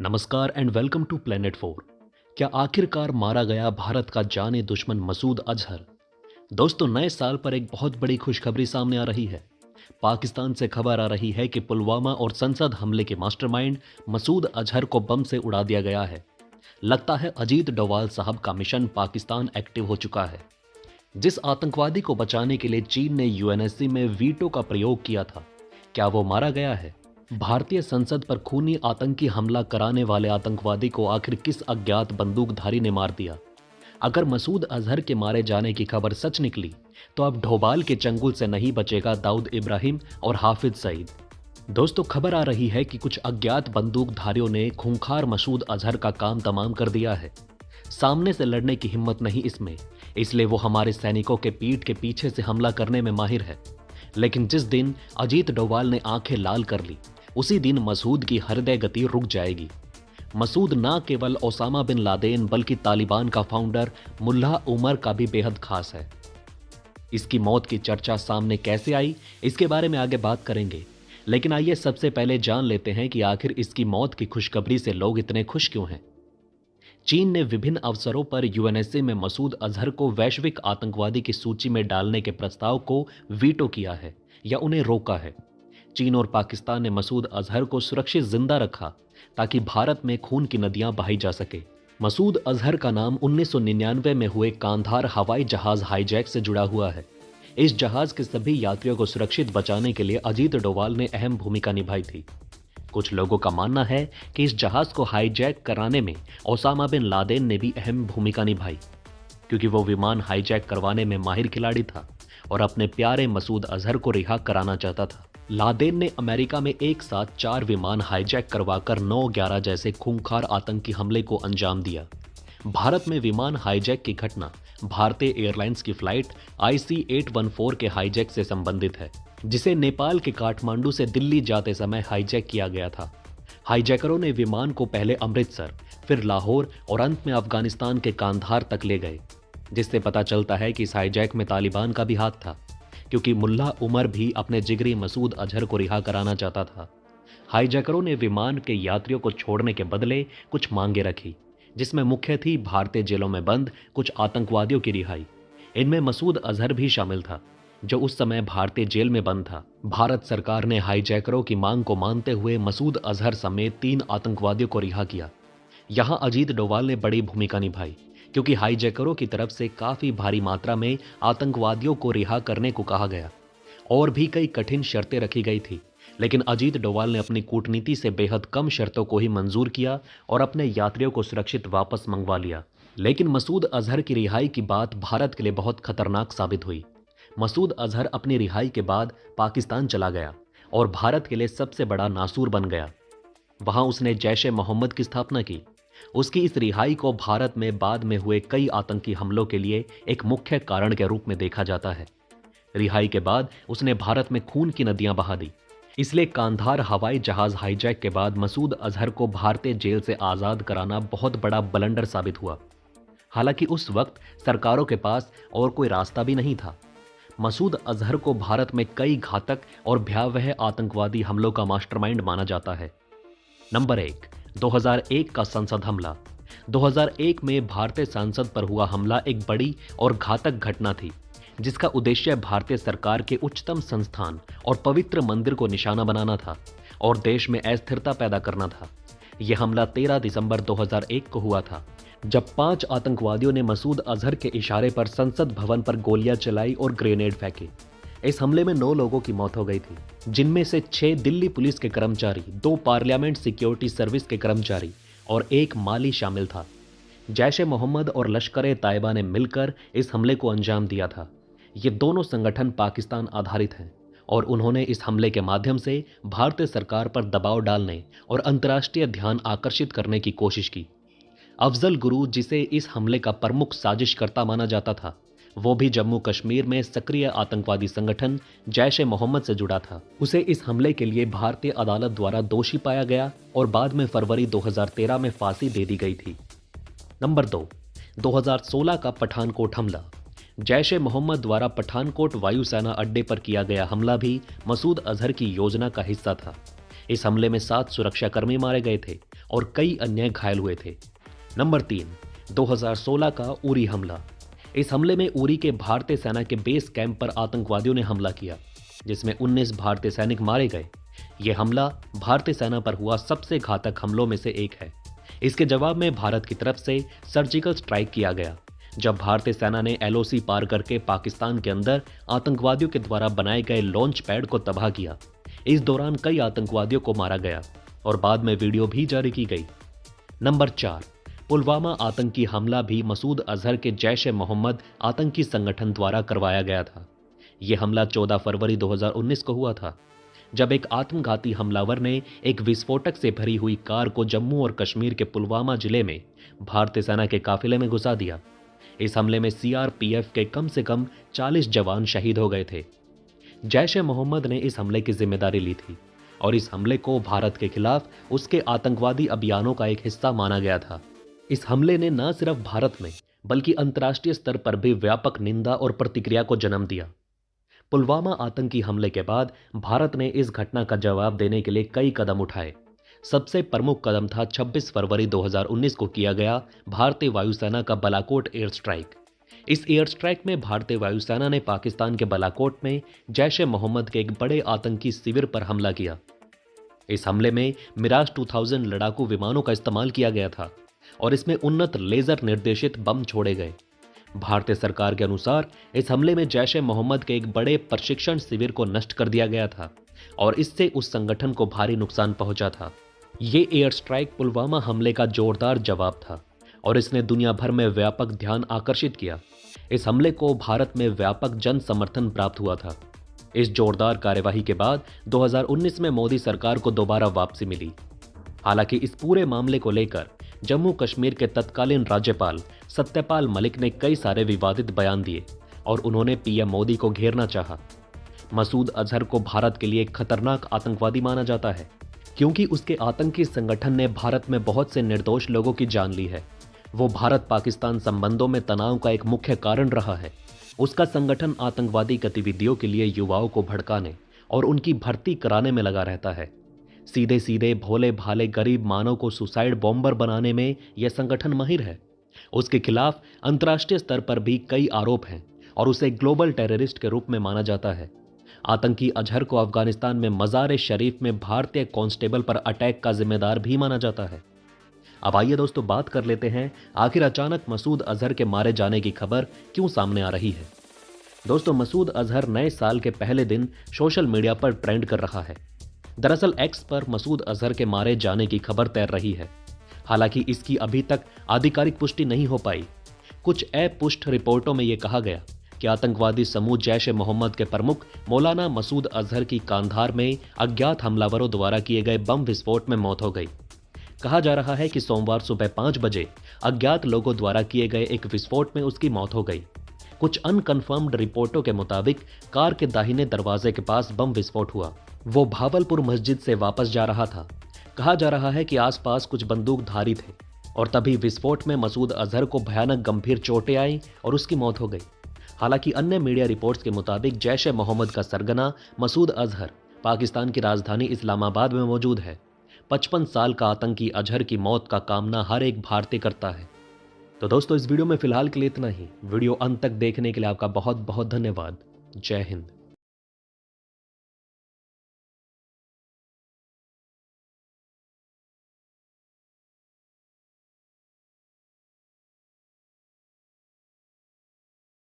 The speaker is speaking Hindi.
नमस्कार एंड वेलकम टू प्लेनेट 4। क्या आखिरकार मारा गया भारत का जाने दुश्मन मसूद अजहर? दोस्तों, नए साल पर एक बहुत बड़ी खुशखबरी सामने आ रही है। पाकिस्तान से खबर आ रही है कि पुलवामा और संसद हमले के मास्टरमाइंड मसूद अजहर को बम से उड़ा दिया गया है। लगता है अजीत डोवाल साहब का मिशन पाकिस्तान एक्टिव हो चुका है। जिस आतंकवादी को बचाने के लिए चीन ने यूएनएससी में वीटो का प्रयोग किया था, क्या वो मारा गया है? भारतीय संसद पर खूनी आतंकी हमला कराने वाले आतंकवादी को आखिर किस अज्ञात बंदूकधारी ने मार दिया? अगर मसूद अजहर के मारे जाने की खबर सच निकली तो अब डोभाल के चंगुल से नहीं बचेगा दाऊद इब्राहिम और हाफिज सईद। दोस्तों, खबर आ रही है कि कुछ अज्ञात बंदूकधारियों ने खूंखार मसूद अजहर का काम तमाम कर दिया है। सामने से लड़ने की हिम्मत नहीं इसमें, इसलिए वो हमारे सैनिकों के पीठ के पीछे से हमला करने में माहिर है। लेकिन जिस दिन अजीत डोभाल ने आंखें लाल कर ली, उसी दिन मसूद की हृदय गति रुक जाएगी। मसूद ना केवल ओसामा बिन लादेन बल्कि तालिबान का फाउंडर मुल्ला उमर का भी बेहद खास है। इसकी मौत की चर्चा सामने कैसे आई, इसके बारे में आगे बात करेंगे। लेकिन आइए सबसे पहले जान लेते हैं कि आखिर इसकी मौत की खुशखबरी से लोग इतने खुश क्यों हैं। चीन ने विभिन्न अवसरों पर यूएनएससी में मसूद अजहर को वैश्विक आतंकवादी की सूची में डालने के प्रस्ताव को वीटो किया है या उन्हें रोका है। चीन और पाकिस्तान ने मसूद अजहर को सुरक्षित जिंदा रखा ताकि भारत में खून की नदियां बहाई जा सके। मसूद अजहर का नाम 1999 में हुए कांधार हवाई जहाज हाईजैक से जुड़ा हुआ है। इस जहाज के सभी यात्रियों को सुरक्षित बचाने के लिए अजीत डोभाल ने अहम भूमिका निभाई थी। कुछ लोगों का मानना है कि इस जहाज को हाईजैक कराने में ओसामा बिन लादेन ने भी अहम भूमिका निभाई, क्योंकि वो विमान हाईजैक करवाने में माहिर खिलाड़ी था और अपने प्यारे मसूद अजहर को रिहा कराना चाहता था। लादेन ने अमेरिका में एक साथ 4 विमान हाईजैक करवाकर 9/11 जैसे खूंखार आतंकी हमले को अंजाम दिया। भारत में विमान हाईजैक की घटना भारतीय एयरलाइंस की फ्लाइट IC-814 के हाईजैक से संबंधित है, जिसे नेपाल के काठमांडू से दिल्ली जाते समय हाईजैक किया गया था। हाईजैकरों ने विमान को पहले अमृतसर, फिर लाहौर और अंत में अफगानिस्तान के कांधार तक ले गए, जिससे पता चलता है कि इस हाईजैक में तालिबान का भी हाथ था, क्योंकि मुल्ला उमर भी अपने जिगरी मसूद अजहर को रिहा कराना चाहता था। हाईजैकरों ने विमान के यात्रियों को छोड़ने के बदले कुछ मांगे रखी, जिसमें मुख्य थी भारतीय जेलों में बंद कुछ आतंकवादियों की रिहाई। इनमें मसूद अजहर भी शामिल था, जो उस समय भारतीय जेल में बंद था। भारत सरकार ने हाईजैकरों की मांग को मानते हुए मसूद अजहर समेत 3 आतंकवादियों को रिहा किया। यहां अजीत डोभाल ने बड़ी भूमिका निभाई, क्योंकि हाईजैकरों की तरफ से काफी भारी मात्रा में आतंकवादियों को रिहा करने को कहा गया और भी कई कठिन शर्तें रखी गई थी। लेकिन अजीत डोभाल ने अपनी कूटनीति से बेहद कम शर्तों को ही मंजूर किया और अपने यात्रियों को सुरक्षित वापस मंगवा लिया। लेकिन मसूद अजहर की रिहाई की बात भारत के लिए बहुत खतरनाक साबित हुई। मसूद अजहर अपनी रिहाई के बाद पाकिस्तान चला गया और भारत के लिए सबसे बड़ा नासूर बन गया। वहां उसने जैश-ए मोहम्मद की स्थापना की। उसकी इस रिहाई को भारत में बाद में हुए कई आतंकी हमलों के लिए एक मुख्य कारण के रूप में देखा जाता है। रिहाई के बाद उसने भारत में खून की नदियां बहा दी। इसलिए कांधार हवाई जहाज हाईजैक के बाद मसूद अजहर को भारतीय जेल से आजाद कराना बहुत बड़ा ब्लंडर साबित हुआ। हालांकि उस वक्त सरकारों के पास और कोई रास्ता भी नहीं था। मसूद अजहर को भारत में कई घातक और भयावह आतंकवादी हमलों का मास्टरमाइंड माना जाता है। नंबर 1, 2001 का संसद हमला। 2001 में भारतीय संसद पर हुआ हमला एक बड़ी और घातक घटना थी, जिसका उद्देश्य भारतीय सरकार के उच्चतम संस्थान और पवित्र मंदिर को निशाना बनाना था और देश में अस्थिरता पैदा करना था। यह हमला 13 दिसंबर 2001 को हुआ था, जब 5 आतंकवादियों ने मसूद अजहर के इशारे पर संसद भवन पर गोलियां चलाई और ग्रेनेड फेंके। इस हमले में 9 लोगों की मौत हो गई थी, जिनमें से 6 दिल्ली पुलिस के कर्मचारी, 2 पार्लियामेंट सिक्योरिटी सर्विस के कर्मचारी और 1 माली शामिल था। जैश-ए मोहम्मद और लश्कर-ए-तैयबा ने मिलकर इस हमले को अंजाम दिया था। ये दोनों संगठन पाकिस्तान आधारित हैं और उन्होंने इस हमले के माध्यम से भारतीय सरकार पर दबाव डालने और अंतर्राष्ट्रीय ध्यान आकर्षित करने की कोशिश की। अफजल गुरु, जिसे इस हमले का प्रमुख साजिशकर्ता माना जाता था, वो भी जम्मू कश्मीर में सक्रिय आतंकवादी संगठन जैश-ए-मोहम्मद से जुड़ा था। उसे इस हमले के लिए भारतीय अदालत द्वारा दोषी पाया गया और बाद में फरवरी 2013 में फांसी दे दी गई थी। नंबर 2, 2016 का पठानकोट हमला। जैश-ए-मोहम्मद द्वारा पठानकोट वायुसेना अड्डे पर किया गया हमला भी मसूद अजहर की योजना का हिस्सा था। इस हमले में 7 सुरक्षाकर्मी मारे गए थे और कई अन्य घायल हुए थे। नंबर 3, 2016 का उरी हमला। इस हमले में उरी के भारतीय सेना के बेस कैंप पर आतंकवादियों ने हमला किया, जिसमें 19 भारतीय सैनिक मारे गए। यह हमला भारतीय सेना पर हुआ सबसे घातक हमलों में से एक है। इसके जवाब में भारत की तरफ से सर्जिकल स्ट्राइक किया गया, जब भारतीय सेना ने एलओसी पार करके पाकिस्तान के अंदर आतंकवादियों के द्वारा बनाए गए लॉन्च पैड को तबाह किया। इस दौरान कई आतंकवादियों को मारा गया और बाद में वीडियो भी जारी की गई। नंबर 4, पुलवामा आतंकी हमला भी मसूद अजहर के जैश-ए-मोहम्मद आतंकी संगठन द्वारा करवाया गया था। यह हमला 14 फरवरी 2019 को हुआ था, जब एक आत्मघाती हमलावर ने एक विस्फोटक से भरी हुई कार को जम्मू और कश्मीर के पुलवामा जिले में भारतीय सेना के काफिले में घुसा दिया। इस हमले में सीआरपीएफ के कम से कम 40 जवान शहीद हो गए थे। जैश-ए-मोहम्मद ने इस हमले की जिम्मेदारी ली थी और इस हमले को भारत के खिलाफ उसके आतंकवादी अभियानों का एक हिस्सा माना गया था। इस हमले ने न सिर्फ भारत में बल्कि अंतर्राष्ट्रीय स्तर पर भी व्यापक निंदा और प्रतिक्रिया को जन्म दिया। पुलवामा आतंकी हमले के बाद भारत ने इस घटना का जवाब देने के लिए कई कदम उठाए। सबसे प्रमुख कदम था 26 फरवरी 2019 को किया गया भारतीय वायुसेना का बालाकोट एयर स्ट्राइक। इस एयर स्ट्राइक में भारतीय वायुसेना ने पाकिस्तान के बालाकोट में जैश-ए-मोहम्मद के एक बड़े आतंकी शिविर पर हमला किया। इस हमले में मिराज 2000 लड़ाकू विमानों का इस्तेमाल किया गया था और इसमें उन्नत लेजर निर्देशित बम छोड़े गए। भारतीय सरकार के अनुसार इस हमले में जैश-ए-मोहम्मद के एक बड़े प्रशिक्षण शिविर को नष्ट कर दिया गया था और इससे उस संगठन को भारी नुकसान पहुंचा था। ये एयर स्ट्राइक पुलवामा हमले का जोरदार जवाब था और इसने दुनिया भर में व्यापक ध्यान आकर्षित किया। इस हमले को भारत में व्यापक जन समर्थन प्राप्त हुआ था। इस जोरदार कार्यवाही के बाद 2019 में मोदी सरकार को दोबारा वापसी मिली। हालांकि इस पूरे मामले को लेकर जम्मू कश्मीर के तत्कालीन राज्यपाल सत्यपाल मलिक ने कई सारे विवादित बयान दिए और उन्होंने पीएम मोदी को घेरना चाहा। मसूद अजहर को भारत के लिए एक खतरनाक आतंकवादी माना जाता है, क्योंकि उसके आतंकी संगठन ने भारत में बहुत से निर्दोष लोगों की जान ली है। वो भारत पाकिस्तान संबंधों में तनाव का एक मुख्य कारण रहा है। उसका संगठन आतंकवादी गतिविधियों के लिए युवाओं को भड़काने और उनकी भर्ती कराने में लगा रहता है। सीधे सीधे भोले भाले गरीब मानव को सुसाइड बॉम्बर बनाने में यह संगठन माहिर है। उसके खिलाफ अंतर्राष्ट्रीय स्तर पर भी कई आरोप हैं और उसे ग्लोबल टेररिस्ट के रूप में माना जाता है। आतंकी अजहर को अफगानिस्तान में मज़ार-ए-शरीफ में भारतीय कांस्टेबल पर अटैक का जिम्मेदार भी माना जाता है। अब आइए दोस्तों बात कर लेते हैं, आखिर अचानक मसूद अजहर के मारे जाने की खबर क्यों सामने आ रही है। दोस्तों, मसूद अजहर नए साल के पहले दिन सोशल मीडिया पर ट्रेंड कर रहा है। दरअसल एक्स पर मसूद अजहर के मारे जाने की खबर तैर रही है। हालांकि इसकी अभी तक आधिकारिक पुष्टि नहीं हो पाई। कुछ अपुष्ट रिपोर्टों में यह कहा गया कि आतंकवादी समूह जैश-ए-मोहम्मद के प्रमुख मौलाना मसूद अजहर की कांधार में अज्ञात हमलावरों द्वारा किए गए बम विस्फोट में मौत हो गई। कहा जा रहा है कि सोमवार सुबह 5 बजे अज्ञात लोगों द्वारा किए गए एक विस्फोट में उसकी मौत हो गई। कुछ अनकन्फर्म्ड रिपोर्टों के मुताबिक कार के दाहिने दरवाजे के पास बम विस्फोट हुआ। वो भावलपुर मस्जिद से वापस जा रहा था। कहा जा रहा है कि आसपास कुछ बंदूकधारी थे और तभी विस्फोट में मसूद अजहर को भयानक गंभीर चोटें आई और उसकी मौत हो गई। हालांकि अन्य मीडिया रिपोर्ट्स के मुताबिक जैश-ए-मोहम्मद का सरगना मसूद अजहर पाकिस्तान की राजधानी इस्लामाबाद में मौजूद है। 55 साल का आतंकी अजहर की मौत का कामना हर एक भारतीय करता है। तो दोस्तों, इस वीडियो में फिलहाल के लिए इतना ही। वीडियो अंत तक देखने के लिए आपका बहुत बहुत धन्यवाद। जय हिंद।